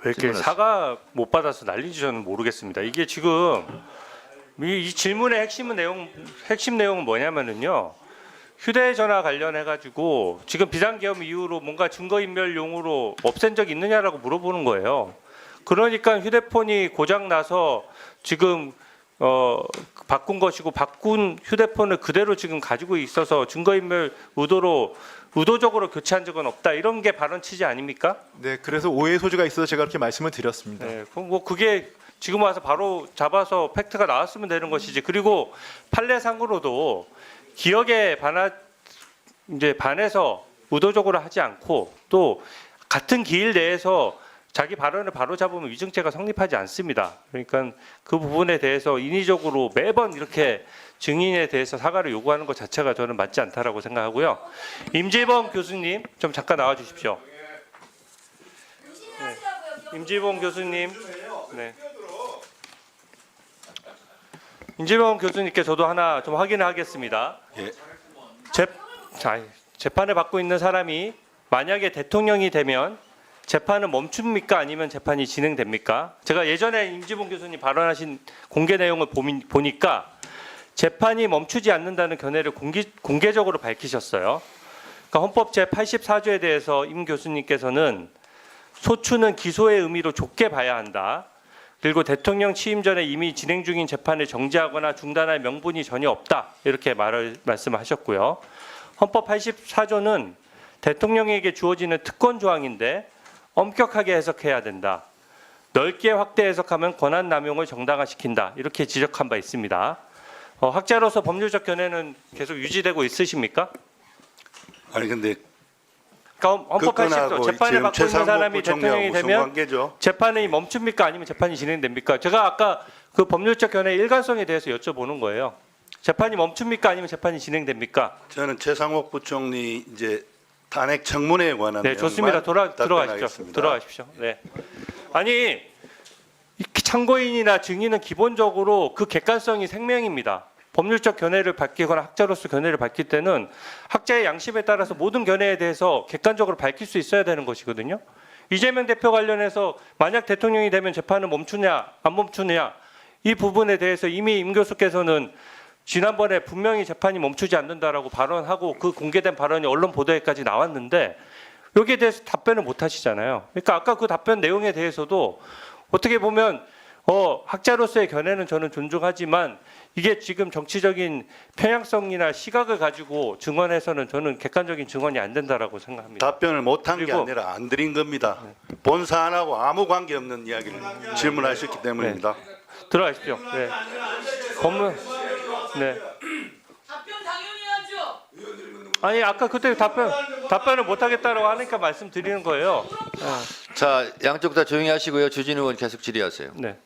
왜 이렇게 사과 못 받아서 난리인지 저는 모르겠습니다. 이게 지금 이 질문의 핵심 내용은 뭐냐면은요. 휴대전화 관련해 가지고 지금 비상계엄 이후로 뭔가 증거인멸용으로 없앤 적 있느냐라고 물어보는 거예요. 그러니까 휴대폰이 고장 나서 지금 바꾼 것이고 바꾼 휴대폰을 그대로 지금 가지고 있어서 증거인멸 의도적으로 교체한 적은 없다. 이런 게 발언 취지 아닙니까? 네, 그래서 오해의 소지가 있어서 제가 그렇게 말씀을 드렸습니다. 네, 그럼 뭐 그게 지금 와서 바로 잡아서 팩트가 나왔으면 되는 것이지. 그리고 판례상으로도 기억에 반해서 의도적으로 하지 않고 또 같은 기일 내에서 자기 발언을 바로 잡으면 위증죄가 성립하지 않습니다. 그러니까 그 부분에 대해서 인위적으로 매번 이렇게 증인에 대해서 사과를 요구하는 것 자체가 저는 맞지 않다라고 생각하고요. 임지범 교수님 좀 잠깐 나와 주십시오. 네. 임지범 교수님. 네. 임지범 교수님께 저도 하나 좀 확인을 하겠습니다. 예. 재판을 받고 있는 사람이 만약에 대통령이 되면 재판은 멈춥니까? 아니면 재판이 진행됩니까? 제가 예전에 임지봉 교수님 발언하신 공개 내용을 보니까 재판이 멈추지 않는다는 견해를 공개적으로 밝히셨어요. 그러니까 헌법 제84조에 대해서 임 교수님께서는 소추는 기소의 의미로 좁게 봐야 한다. 그리고 대통령 취임 전에 이미 진행 중인 재판을 정지하거나 중단할 명분이 전혀 없다. 이렇게 말씀하셨고요. 헌법 84조는 대통령에게 주어지는 특권 조항인데 엄격하게 해석해야 된다. 넓게 확대 해석하면 권한 남용을 정당화시킨다. 이렇게 지적한 바 있습니다. 학자로서 법률적 견해는 계속 유지되고 있으십니까? 아니 근데 그러니까 헌법 80조 재판을 받고 있는 사람이 대통령이 되면 관계죠? 재판이 멈춥니까? 아니면 재판이 진행됩니까? 제가 아까 그 법률적 견해의 일관성에 대해서 여쭤보는 거예요. 재판이 멈춥니까? 아니면 재판이 진행됩니까? 저는 최상목 부총리 이제 탄핵 청문회에 관한 네, 좋습니다. 들어가십시오. 답변하겠습니다. 들어가십시오. 네. 아니 참고인이나 증인은 기본적으로 그 객관성이 생명입니다. 법률적 견해를 밝히거나 학자로서 견해를 밝힐 때는 학자의 양심에 따라서 모든 견해에 대해서 객관적으로 밝힐 수 있어야 되는 것이거든요. 이재명 대표 관련해서 만약 대통령이 되면 재판은 멈추냐 안 멈추냐 이 부분에 대해서 이미 임 교수께서는 지난번에 분명히 재판이 멈추지 않는다라고 발언하고 그 공개된 발언이 언론 보도에까지 나왔는데 여기에 대해서 답변을 못 하시잖아요. 그러니까 아까 그 답변 내용에 대해서도 어떻게 보면 학자로서의 견해는 저는 존중하지만 이게 지금 정치적인 편향성이나 시각을 가지고 증언해서는 저는 객관적인 증언이 안 된다라고 생각합니다. 답변을 못한 게 그리고- 아니라 안 드린 겁니다. 본 사안하고 아무 관계 없는 이야기를 질문하셨기 때문입니다. 들어가십시오. 네. 법문. 네. 답변 당연히 하죠. 아니 아까 그때 답변을 못 하겠다라고 하니까 말씀드리는 거예요. 자, 양쪽 다 조용히 하시고요. 주진 의원 계속 질의하세요. 네.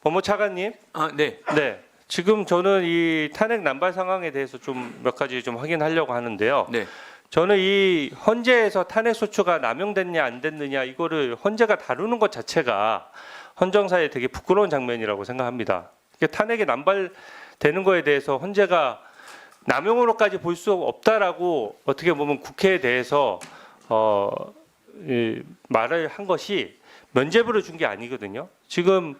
법무 차관님. 네. 네. 지금 저는 이 탄핵 난발 상황에 대해서 좀 몇 가지 좀 확인하려고 하는데요. 네. 저는 이 헌재에서 탄핵 소추가 남용됐냐 안 됐느냐 이거를 헌재가 다루는 것 자체가 헌정사에 되게 부끄러운 장면이라고 생각합니다. 이게 탄핵이 남발되는 거에 대해서 헌재가 남용으로까지 볼 수 없다라고 어떻게 보면 국회에 대해서 말을 한 것이 면죄부를 준 게 아니거든요. 지금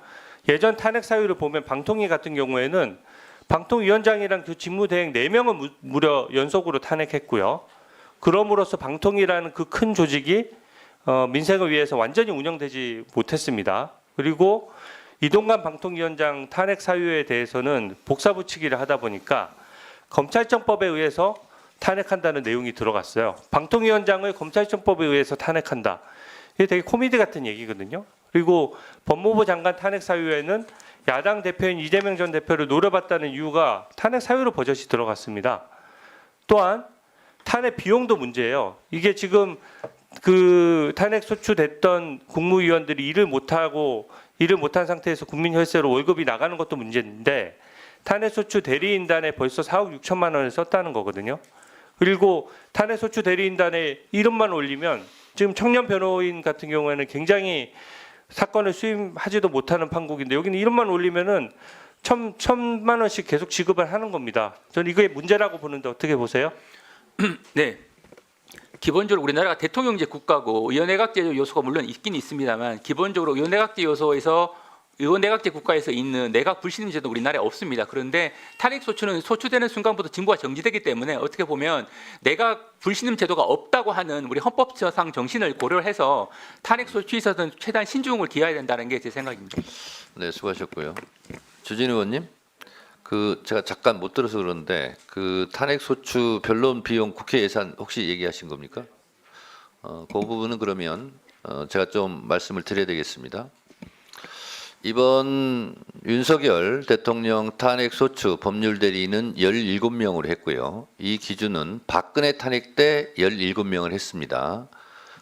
예전 탄핵 사유를 보면 방통위 같은 경우에는 방통위원장이랑 그 직무대행 4명을 무려 연속으로 탄핵했고요. 그럼으로써 방통위라는 그 큰 조직이 민생을 위해서 완전히 운영되지 못했습니다. 그리고 이동관 방통위원장 탄핵 사유에 대해서는 복사붙이기를 하다 보니까 검찰청법에 의해서 탄핵한다는 내용이 들어갔어요. 방통위원장을 검찰청법에 의해서 탄핵한다. 이게 되게 코미디 같은 얘기거든요. 그리고 법무부 장관 탄핵 사유에는 야당 대표인 이재명 전 대표를 노려봤다는 이유가 탄핵 사유로 버젓이 들어갔습니다. 또한 탄핵 비용도 문제예요. 이게 지금 그 탄핵 소추됐던 국무위원들이 일을 못한 상태에서 국민 혈세로 월급이 나가는 것도 문제인데 탄핵 소추 대리인단에 벌써 4억 6천만 원을 썼다는 거거든요. 그리고 탄핵 소추 대리인단에 이름만 올리면 지금 청년 변호인 같은 경우에는 굉장히 사건을 수임하지도 못하는 판국인데 여기는 이름만 올리면은 천만 원씩 계속 지급을 하는 겁니다. 저는 이게 문제라고 보는데 어떻게 보세요? 네. 기본적으로 우리나라가 대통령제 국가고 의원내각제 요소가 물론 있긴 있습니다만 기본적으로 의원내각제 요소에서 의원내각제 국가에서 있는 내각 불신임제도 우리나라에 없습니다. 그런데 탄핵소추는 소추되는 순간부터 직무가 정지되기 때문에 어떻게 보면 내각 불신임 제도가 없다고 하는 우리 헌법상 정신을 고려해서 탄핵소추에 있어서는 최대한 신중을 기해야 된다는 게 제 생각입니다. 네, 수고하셨고요. 주진 의원님, 제가 잠깐 못 들어서 그러는데 탄핵소추 변론 비용 국회 예산 혹시 얘기하신 겁니까? 그 부분은 그러면 제가 좀 말씀을 드려야 되겠습니다. 이번 윤석열 대통령 탄핵소추 법률 대리인은 17명으로 했고요. 이 기준은 박근혜 탄핵 때 17명을 했습니다.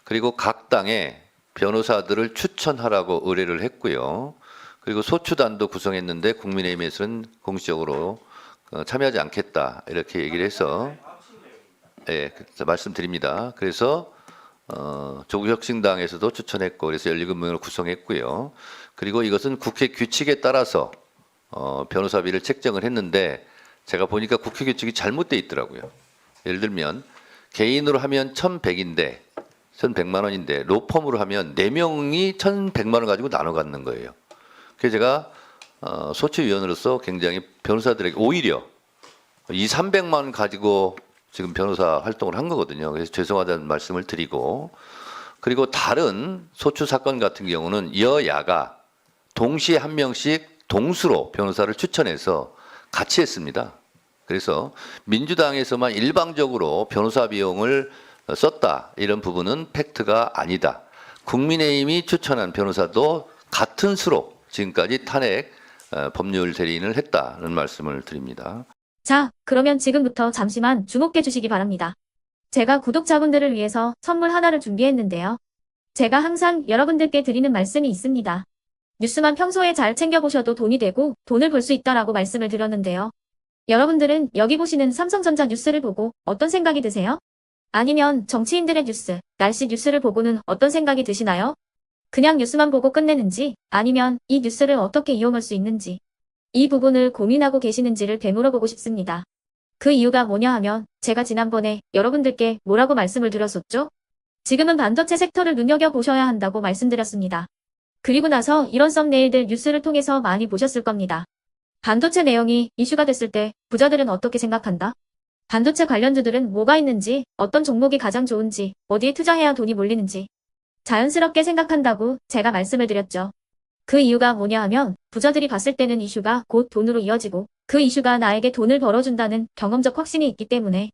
그리고 각 당에 변호사들을 추천하라고 의뢰를 했고요. 그리고 소추단도 구성했는데 국민의힘에서는 공식적으로 참여하지 않겠다 이렇게 얘기를 해서 말씀드립니다. 그래서 조국혁신당에서도 추천했고 그래서 17명으로 구성했고요. 그리고 이것은 국회 규칙에 따라서 변호사비를 책정을 했는데 제가 보니까 국회 규칙이 잘못돼 있더라고요. 예를 들면 개인으로 하면 1,100인데 1,100만 원인데 로펌으로 하면 4명이 1,100만 원 가지고 나눠 갖는 거예요. 그래서 제가 소추위원으로서 굉장히 변호사들에게 오히려 200~300만 원 가지고 지금 변호사 활동을 한 거거든요. 그래서 죄송하다는 말씀을 드리고 그리고 다른 소추 사건 같은 경우는 여야가 동시에 한 명씩 동수로 변호사를 추천해서 같이 했습니다. 그래서 민주당에서만 일방적으로 변호사 비용을 썼다 이런 부분은 팩트가 아니다. 국민의힘이 추천한 변호사도 같은 수로 지금까지 탄핵 법률 대리인을 했다는 말씀을 드립니다. 자, 그러면 지금부터 잠시만 주목해 주시기 바랍니다. 제가 구독자분들을 위해서 선물 하나를 준비했는데요. 제가 항상 여러분들께 드리는 말씀이 있습니다. 뉴스만 평소에 잘 챙겨보셔도 돈이 되고 돈을 벌 수 있다라고 말씀을 드렸는데요. 여러분들은 여기 보시는 삼성전자 뉴스를 보고 어떤 생각이 드세요? 아니면 정치인들의 뉴스, 날씨 뉴스를 보고는 어떤 생각이 드시나요? 그냥 뉴스만 보고 끝내는지 아니면 이 뉴스를 어떻게 이용할 수 있는지 이 부분을 고민하고 계시는지를 되물어보고 싶습니다. 그 이유가 뭐냐 하면 제가 지난번에 여러분들께 뭐라고 말씀을 드렸었죠? 지금은 반도체 섹터를 눈여겨보셔야 한다고 말씀드렸습니다. 그리고 나서 이런 썸네일들 뉴스를 통해서 많이 보셨을 겁니다. 반도체 내용이 이슈가 됐을 때 부자들은 어떻게 생각한다? 반도체 관련주들은 뭐가 있는지, 어떤 종목이 가장 좋은지, 어디에 투자해야 돈이 몰리는지 자연스럽게 생각한다고 제가 말씀을 드렸죠. 그 이유가 뭐냐 하면 부자들이 봤을 때는 이슈가 곧 돈으로 이어지고 그 이슈가 나에게 돈을 벌어준다는 경험적 확신이 있기 때문에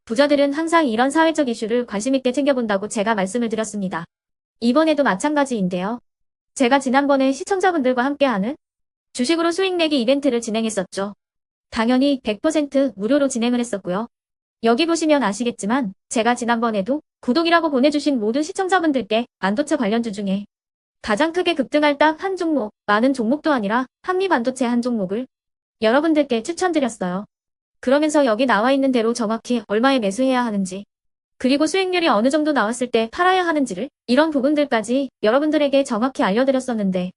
부자들은 항상 이런 사회적 이슈를 관심 있게 챙겨본다고 제가 말씀을 드렸습니다. 이번에도 마찬가지인데요. 제가 지난번에 시청자분들과 함께하는 주식으로 수익 내기 이벤트를 진행했었죠. 당연히 100% 무료로 진행을 했었고요. 여기 보시면 아시겠지만 제가 지난번에도 구독이라고 보내주신 모든 시청자분들께 반도체 관련주 중에 가장 크게 급등할 딱 한 종목, 많은 종목도 아니라 한미반도체 한 종목을 여러분들께 추천드렸어요. 그러면서 여기 나와 있는 대로 정확히 얼마에 매수해야 하는지 그리고 수익률이 어느 정도 나왔을 때 팔아야 하는지를 이런 부분들까지 여러분들에게 정확히 알려드렸었는데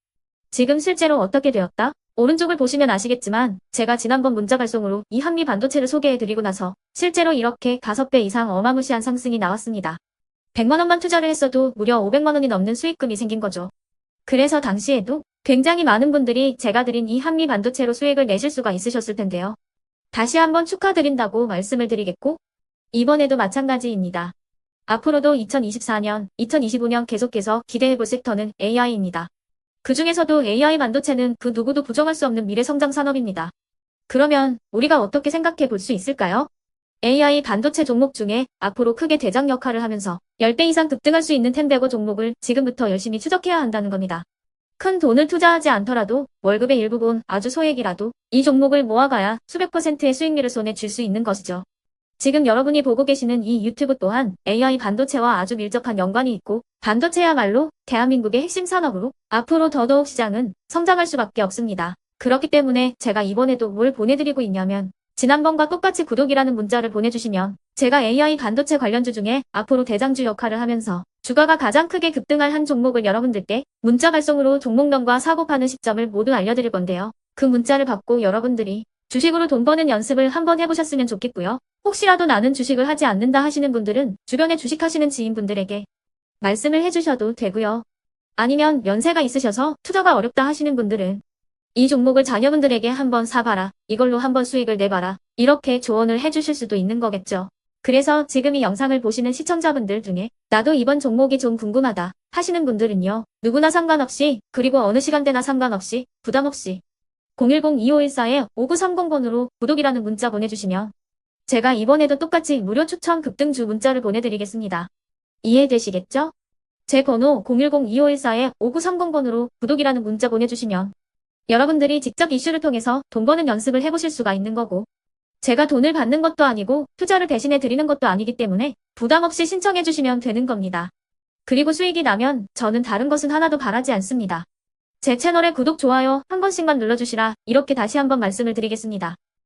지금 실제로 어떻게 되었다? 오른쪽을 보시면 아시겠지만 제가 지난번 문자 발송으로 이 한미 반도체를 소개해드리고 나서 실제로 이렇게 5배 이상 어마무시한 상승이 나왔습니다. 100만 원만 투자를 했어도 무려 500만 원이 넘는 수익금이 생긴 거죠. 그래서 당시에도 굉장히 많은 분들이 제가 드린 이 한미 반도체로 수익을 내실 수가 있으셨을 텐데요. 다시 한번 축하드린다고 말씀을 드리겠고 이번에도 마찬가지입니다. 앞으로도 2024년, 2025년 계속해서 기대해볼 섹터는 AI입니다. 그 중에서도 AI 반도체는 그 누구도 부정할 수 없는 미래성장 산업입니다. 그러면 우리가 어떻게 생각해 볼 수 있을까요? AI 반도체 종목 중에 앞으로 크게 대장 역할을 하면서 10배 이상 급등할 수 있는 텐베고 종목을 지금부터 열심히 추적해야 한다는 겁니다. 큰 돈을 투자하지 않더라도 월급의 일부분 아주 소액이라도 이 종목을 모아가야 수백 %의 수익률을 손에 쥘 수 있는 것이죠. 지금 여러분이 보고 계시는 이 유튜브 또한 AI 반도체와 아주 밀접한 연관이 있고 반도체야말로 대한민국의 핵심 산업으로 앞으로 더더욱 시장은 성장할 수밖에 없습니다. 그렇기 때문에 제가 이번에도 뭘 보내드리고 있냐면 지난번과 똑같이 구독이라는 문자를 보내주시면 제가 AI 반도체 관련주 중에 앞으로 대장주 역할을 하면서 주가가 가장 크게 급등할 한 종목을 여러분들께 문자 발송으로 종목명과 사고 파는 시점을 모두 알려드릴 건데요. 그 문자를 받고 여러분들이 주식으로 돈 버는 연습을 한번 해보셨으면 좋겠고요. 혹시라도 나는 주식을 하지 않는다 하시는 분들은 주변에 주식하시는 지인분들에게 말씀을 해주셔도 되고요. 아니면 연세가 있으셔서 투자가 어렵다 하시는 분들은 이 종목을 자녀분들에게 한번 사봐라. 이걸로 한번 수익을 내봐라. 이렇게 조언을 해주실 수도 있는 거겠죠. 그래서 지금 이 영상을 보시는 시청자분들 중에 나도 이번 종목이 좀 궁금하다 하시는 분들은요. 누구나 상관없이 그리고 어느 시간대나 상관없이 부담 없이 010-2514-5930번으로 구독이라는 문자 보내주시면 제가 이번에도 똑같이 무료 추천 급등주 문자를 보내드리겠습니다. 이해되시겠죠? 제 번호 010-2514-5930번으로 구독이라는 문자 보내주시면 여러분들이 직접 이슈를 통해서 돈 버는 연습을 해보실 수가 있는 거고 제가 돈을 받는 것도 아니고 투자를 대신해 드리는 것도 아니기 때문에 부담 없이 신청해 주시면 되는 겁니다. 그리고 수익이 나면 저는 다른 것은 하나도 바라지 않습니다. 제 채널에 구독, 좋아요 한 번씩만 눌러주시라 이렇게 다시 한번 말씀을 드리겠습니다.